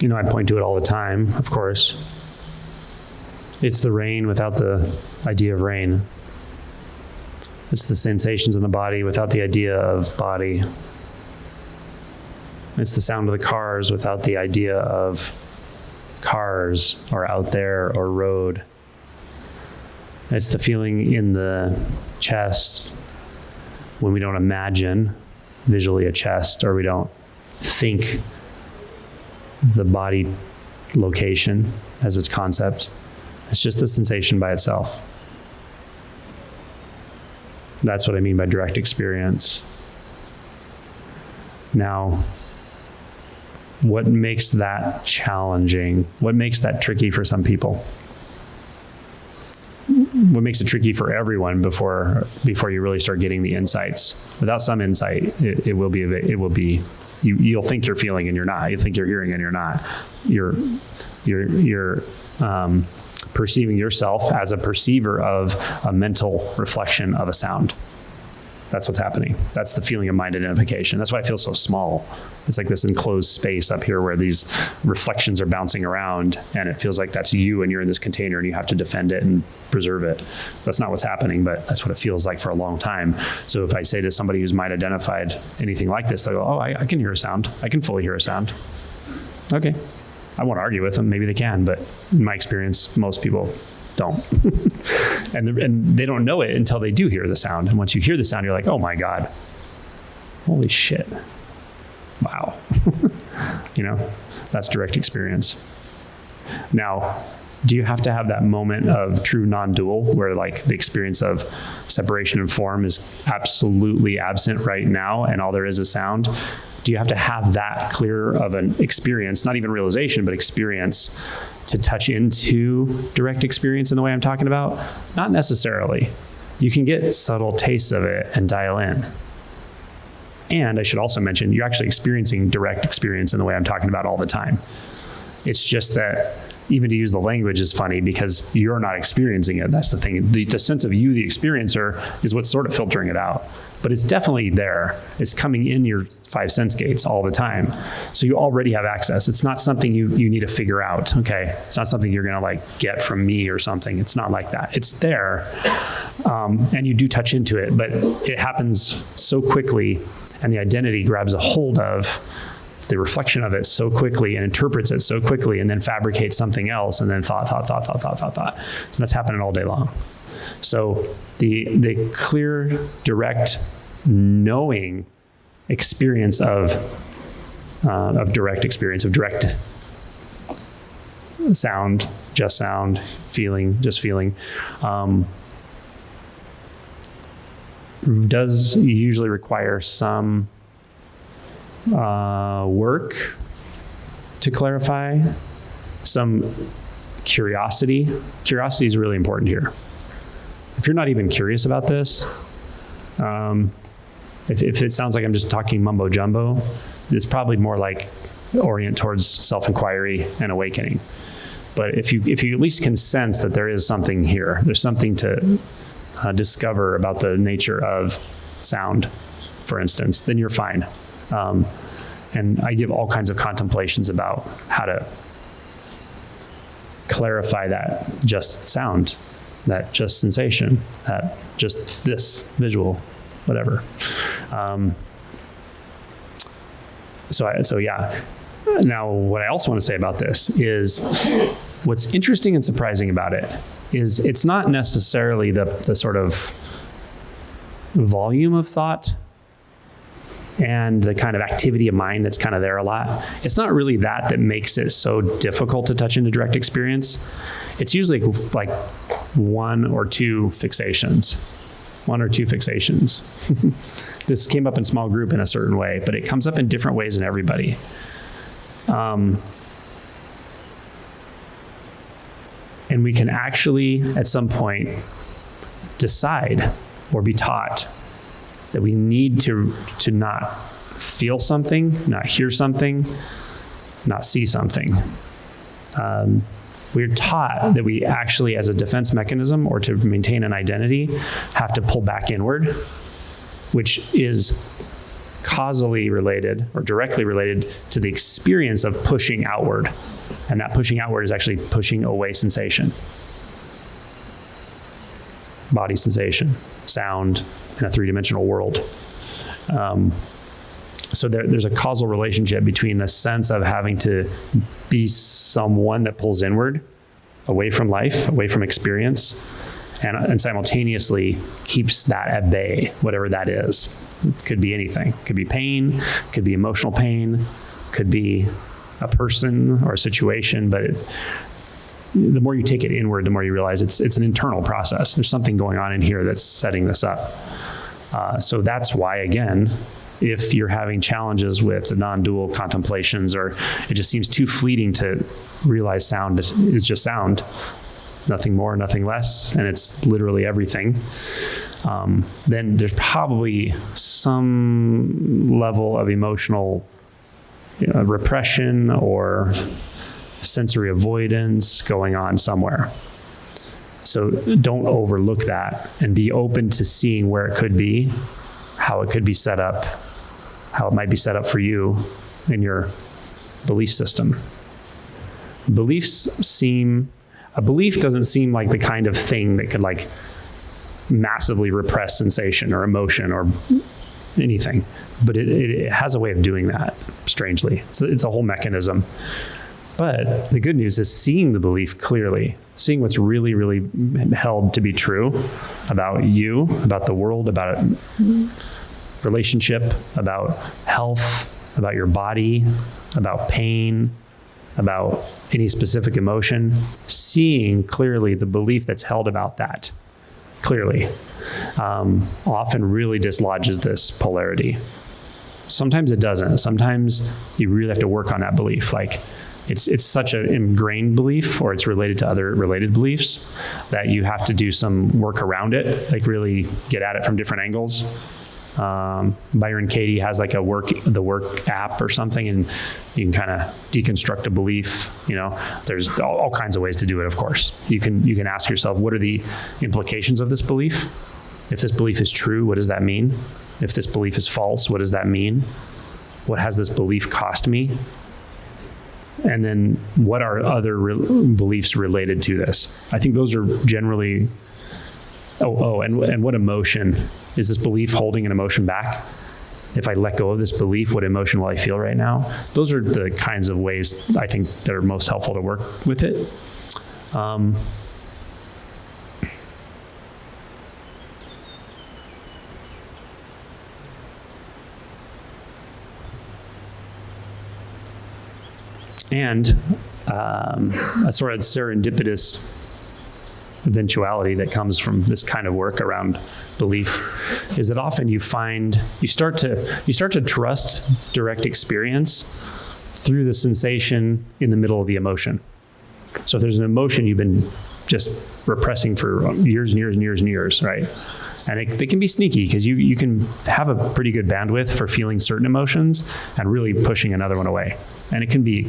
I point to it all the time, of course. It's the rain without the idea of rain. It's the sensations in the body without the idea of body. It's the sound of the cars without the idea of cars or out there or road. It's the feeling in the chest when we don't imagine visually a chest, or we don't think the body location as its concept. It's just the sensation by itself. That's what I mean by direct experience. Now, what makes that challenging? What makes that tricky for some people? What makes it tricky for everyone before you really start getting the insights? Without some insight, it will be you'll think you're feeling and you're not. You think you're hearing and you're not. You're perceiving yourself as a perceiver of a mental reflection of a sound. That's what's happening. That's the feeling of mind identification. That's why it feels so small. It's like this enclosed space up here where these reflections are bouncing around, and it feels like that's you and you're in this container and you have to defend it and preserve it. That's not what's happening, but that's what it feels like for a long time. So if I say to somebody who's mind identified anything like this, they go, oh, I can hear a sound. I can fully hear a sound. Okay. I won't argue with them. Maybe they can, but in my experience, most people don't. and they don't know it until they do hear the sound. And once you hear the sound, you're like, oh my God, holy shit. Wow. That's direct experience. Now, do you have to have that moment of true non-dual where like the experience of separation and form is absolutely absent right now and all there is sound? Do you have to have that clear of an experience, not even realization, but experience to touch into direct experience in the way I'm talking about? Not necessarily. You can get subtle tastes of it and dial in. And I should also mention, you're actually experiencing direct experience in the way I'm talking about all the time. It's just that even to use the language is funny because you're not experiencing it. That's the thing. The sense of you, the experiencer, is what's sort of filtering it out. But it's definitely there. It's coming in your 5 sense gates all the time. So you already have access. It's not something you need to figure out, okay? It's not something you're gonna like get from me or something. It's not like that. It's there, and you do touch into it, but it happens so quickly, and the identity grabs a hold of the reflection of it so quickly and interprets it so quickly and then fabricates something else and then thought. So that's happening all day long. So the clear, direct, knowing experience of direct experience, of direct sound, just sound, feeling, just feeling, does usually require some work to clarify, some curiosity. Curiosity is really important here. If you're not even curious about this, if it sounds like I'm just talking mumbo jumbo, it's probably more like orient towards self-inquiry and awakening. But if you at least can sense that there is something here, there's something to discover about the nature of sound, for instance, then you're fine. And I give all kinds of contemplations about how to clarify that just sound, that just sensation, that just this visual, whatever. So yeah. Now, what I also want to say about this is what's interesting and surprising about it is it's not necessarily the sort of volume of thought and the kind of activity of mind that's kind of there a lot. It's not really that makes it so difficult to touch into direct experience. It's usually like one or two fixations. This came up in small group in a certain way, but it comes up in different ways in everybody. And we can actually, at some point, decide or be taught that we need to not feel something, not hear something, not see something. We're taught that we actually, as a defense mechanism or to maintain an identity, have to pull back inward, which is causally related or directly related to the experience of pushing outward. And that pushing outward is actually pushing away sensation. Body sensation, sound in a three-dimensional world. So there's a causal relationship between the sense of having to be someone that pulls inward, away from life, away from experience, and simultaneously keeps that at bay, whatever that is. It could be anything. It could be pain, could be emotional pain, could be a person or a situation, but the more you take it inward, the more you realize it's an internal process. There's something going on in here that's setting this up. So that's why, again, if you're having challenges with the non-dual contemplations, or it just seems too fleeting to realize sound is just sound, nothing more, nothing less, and it's literally everything, then there's probably some level of emotional repression or sensory avoidance going on somewhere. So don't overlook that and be open to seeing where it could be, how it could be set up, how it might be set up for you in your belief system. A belief doesn't seem like the kind of thing that could like massively repress sensation or emotion or anything, but it has a way of doing that, strangely. It's a whole mechanism. But the good news is seeing the belief clearly, seeing what's really, really held to be true about you, about the world, about relationship, about health, about your body, about pain, about any specific emotion, seeing clearly the belief that's held about that clearly often really dislodges this polarity. Sometimes it doesn't. Sometimes you really have to work on that belief. Like it's such an ingrained belief, or it's related to other related beliefs, that you have to do some work around it, like really get at it from different angles. Byron Katie has like the work app or something, and you can kind of deconstruct a belief. There's all kinds of ways to do it. Of course, you can ask yourself, what are the implications of this belief? If this belief is true, what does that mean? If this belief is false, what does that mean? What has this belief cost me? And then what are other beliefs related to this? I think those are generally, and what emotion? Is this belief holding an emotion back? If I let go of this belief, what emotion will I feel right now? Those are the kinds of ways I think that are most helpful to work with it. And a sort of serendipitous eventuality that comes from this kind of work around belief is that often you start to trust direct experience through the sensation in the middle of the emotion. So if there's an emotion you've been just repressing for years and years and years and years, right? And they can be sneaky because you can have a pretty good bandwidth for feeling certain emotions and really pushing another one away. And it could be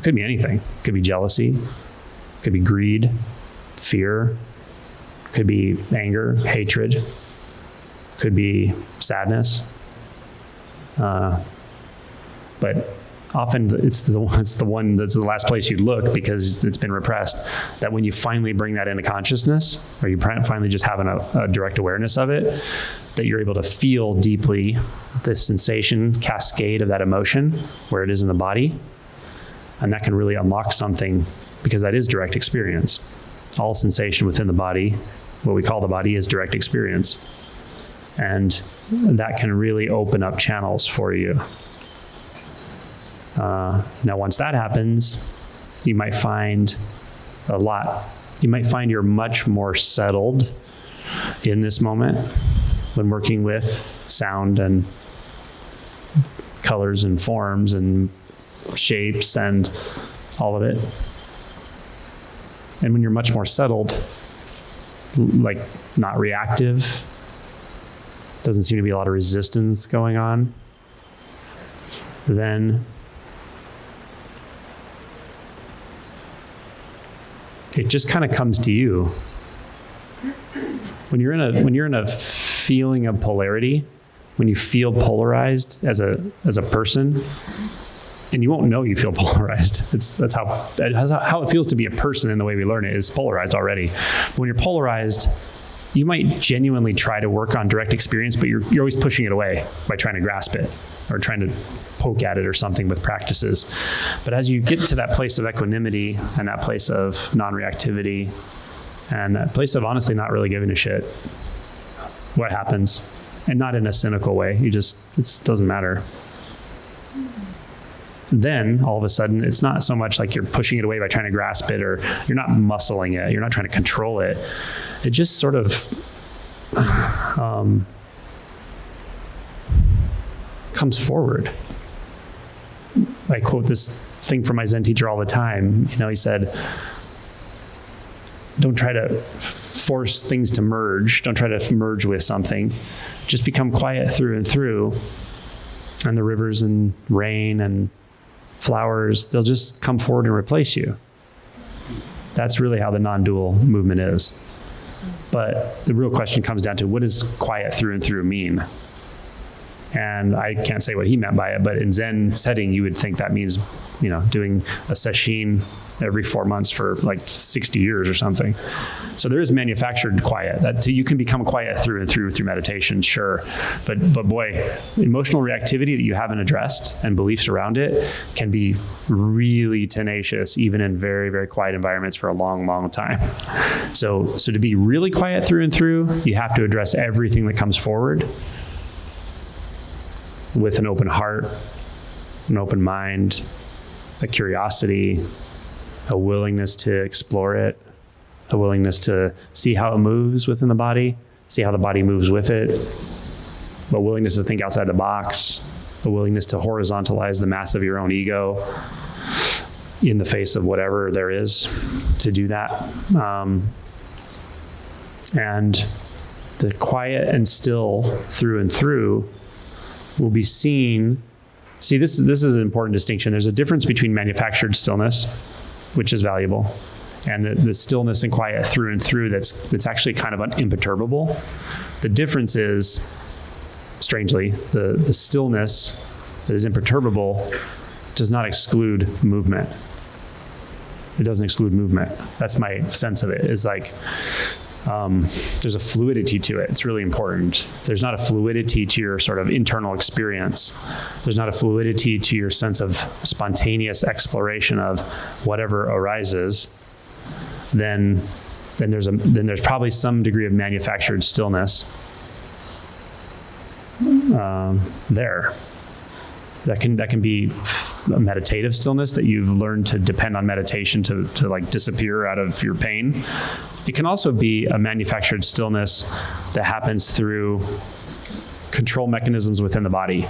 anything. It could be jealousy, it could be greed, fear, could be anger, hatred, could be sadness. But often it's the one that's the last place you'd look because it's been repressed. That when you finally bring that into consciousness, or you finally just having a direct awareness of it, that you're able to feel deeply the sensation cascade of that emotion, where it is in the body. And that can really unlock something, because that is direct experience. All sensation within the body, what we call the body, is direct experience. And that can really open up channels for you. Now, once that happens, you might find you're much more settled in this moment when working with sound and colors and forms and shapes and all of it. And when you're much more settled, like not reactive, doesn't seem to be a lot of resistance going on, then it just kind of comes to you. When you're in a feeling of polarity, when you feel polarized as a person, and you won't know you feel polarized. That's how it feels to be a person in the way we learn it is polarized already. But when you're polarized, you might genuinely try to work on direct experience, but you're always pushing it away by trying to grasp it or trying to poke at it or something with practices. But as you get to that place of equanimity and that place of non-reactivity and that place of honestly not really giving a shit what happens, and not in a cynical way, it doesn't matter. Then all of a sudden, it's not so much like you're pushing it away by trying to grasp it, or you're not muscling it, you're not trying to control it. It just sort of comes forward. I quote this thing from my Zen teacher all the time. He said, don't try to force things to merge. Don't try to merge with something. Just become quiet through and through. And the rivers and rain and flowers, they'll just come forward and replace you. That's really how the non-dual movement is. But the real question comes down to, what does quiet through and through mean? And I can't say what he meant by it, but in Zen setting, you would think that means, doing a sesshin every 4 months for like 60 years or something. So there is manufactured quiet that you can become quiet through and through meditation, sure. But boy, emotional reactivity that you haven't addressed and beliefs around it can be really tenacious, even in very, very quiet environments for a long, long time. So to be really quiet through and through, you have to address everything that comes forward with an open heart, an open mind, a curiosity, a willingness to explore it, a willingness to see how it moves within the body, see how the body moves with it, a willingness to think outside the box, a willingness to horizontalize the mass of your own ego in the face of whatever there is to do that. And the quiet and still through and through will be seen. See, this is an important distinction. There's a difference between manufactured stillness, which is valuable, and the stillness and quiet through and through that's actually kind of imperturbable. The difference is, strangely, the stillness that is imperturbable does not exclude movement. It doesn't exclude movement. That's my sense of it, is like, there's a fluidity to it. It's really important. There's not a fluidity to your sort of internal experience. There's not a fluidity to your sense of spontaneous exploration of whatever arises. Then there's probably some degree of manufactured stillness there. That can be a meditative stillness that you've learned to depend on meditation to like disappear out of your pain. It can also be a manufactured stillness that happens through control mechanisms within the body.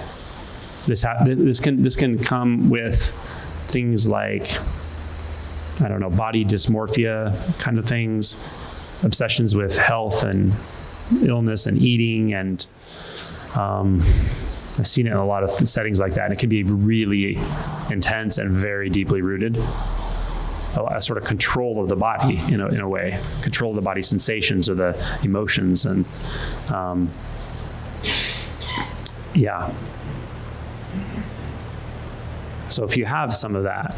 This can come with things like, I don't know, body dysmorphia kind of things, obsessions with health and illness and eating, and I've seen it in a lot of settings like that. And it can be really intense and very deeply rooted. A sort of control of the body in a way, control of the body sensations or the emotions, and yeah. So if you have some of that,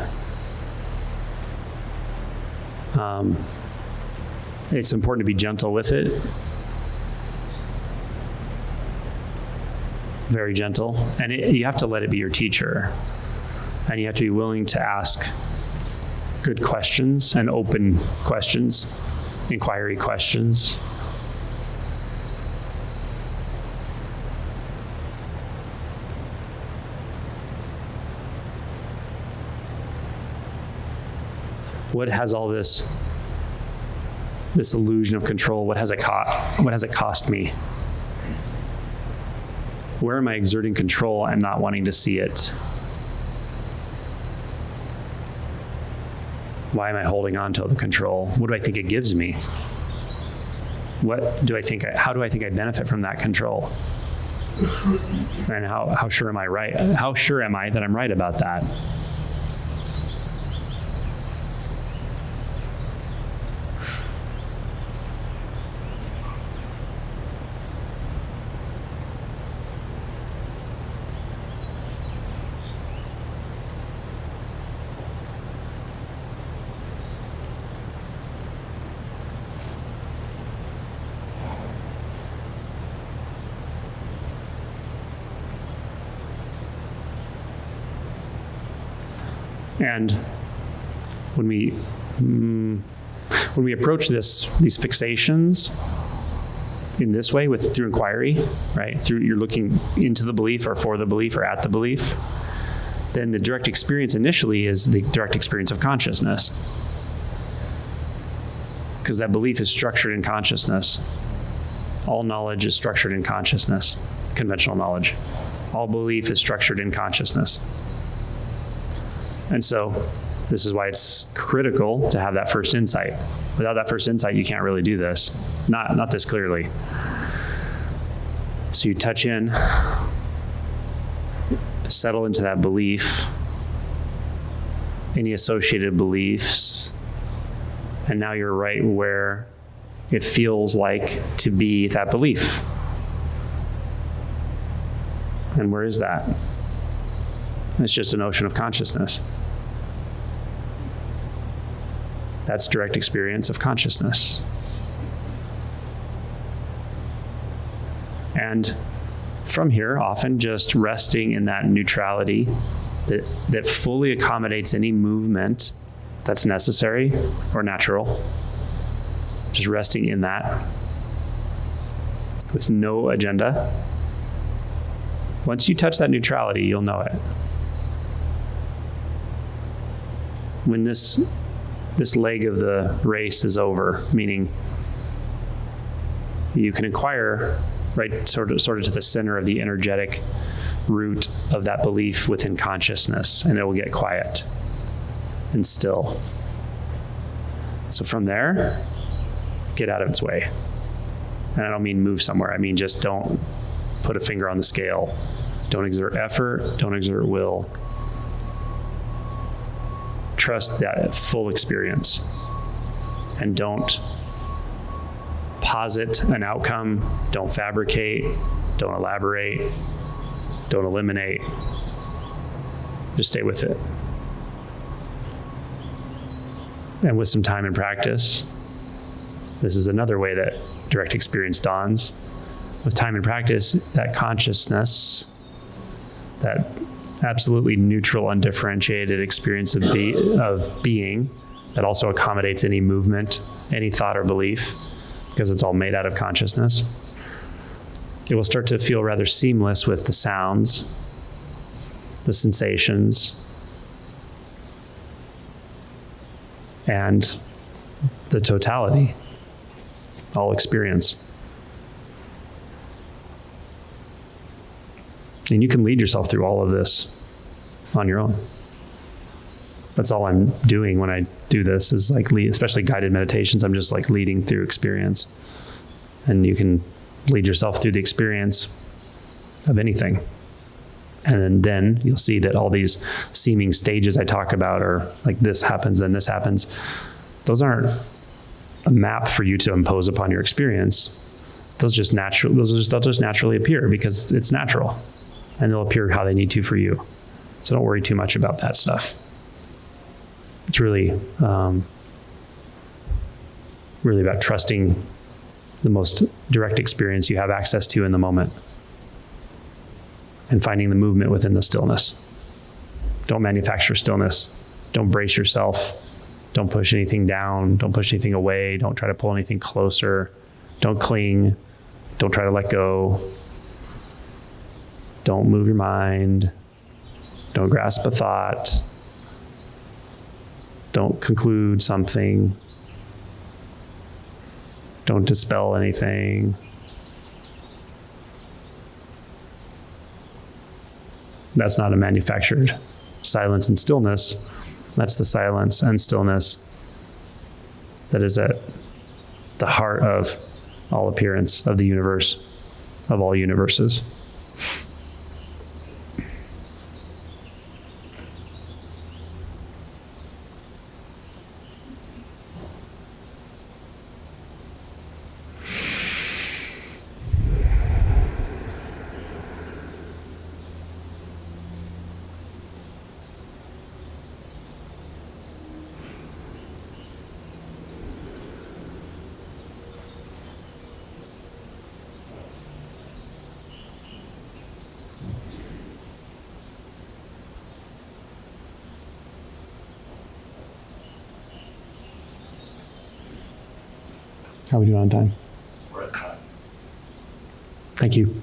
it's important to be gentle with it. Very gentle. And you have to let it be your teacher. And you have to be willing to ask good questions and open questions, inquiry questions. What has all this illusion of control, what has it cost me? Where am I exerting control and not wanting to see it? Why am I holding on to the control? What do I think it gives me? How do I think I benefit from that control? And how sure am I right? How sure am I that I'm right about that? And when we approach these fixations in this way through inquiry, right? You're looking into the belief or for the belief or at the belief, then the direct experience initially is the direct experience of consciousness. Because that belief is structured in consciousness. All knowledge is structured in consciousness, conventional knowledge. All belief is structured in consciousness. And so this is why it's critical to have that first insight. Without that first insight, you can't really do this. Not this clearly. So you touch in, settle into that belief, any associated beliefs, and now you're right where it feels like to be that belief. And where is that? It's just an ocean of consciousness. That's direct experience of consciousness. And from here, often just resting in that neutrality that fully accommodates any movement that's necessary or natural. Just resting in that with no agenda. Once you touch that neutrality, you'll know it. When this leg of the race is over, meaning you can inquire right sort of to the center of the energetic root of that belief within consciousness, and it will get quiet and still. So from there, get out of its way. And I don't mean move somewhere. I mean just don't put a finger on the scale. Don't exert effort. Don't exert will. Trust that full experience. And don't posit an outcome. Don't fabricate. Don't elaborate. Don't eliminate. Just stay with it. And with some time and practice, this is another way that direct experience dawns. With time and practice, that consciousness, that absolutely neutral, undifferentiated experience of being that also accommodates any movement, any thought or belief, because it's all made out of consciousness. It will start to feel rather seamless with the sounds, the sensations, and the totality, all experience. And you can lead yourself through all of this on your own. That's all I'm doing when I do this is like especially guided meditations. I'm just like leading through experience. And you can lead yourself through the experience of anything. And then you'll see that all these seeming stages I talk about are like this happens, then this happens. Those aren't a map for you to impose upon your experience. They'll just naturally appear because it's natural. And they'll appear how they need to for you. So don't worry too much about that stuff. It's really, really about trusting the most direct experience you have access to in the moment and finding the movement within the stillness. Don't manufacture stillness. Don't brace yourself. Don't push anything down. Don't push anything away. Don't try to pull anything closer. Don't cling. Don't try to let go. Don't move your mind. Don't grasp a thought. Don't conclude something. Don't dispel anything. That's not a manufactured silence and stillness. That's the silence and stillness that is at the heart of all appearance of the universe, of all universes. How are we doing on time? We're at time. Thank you.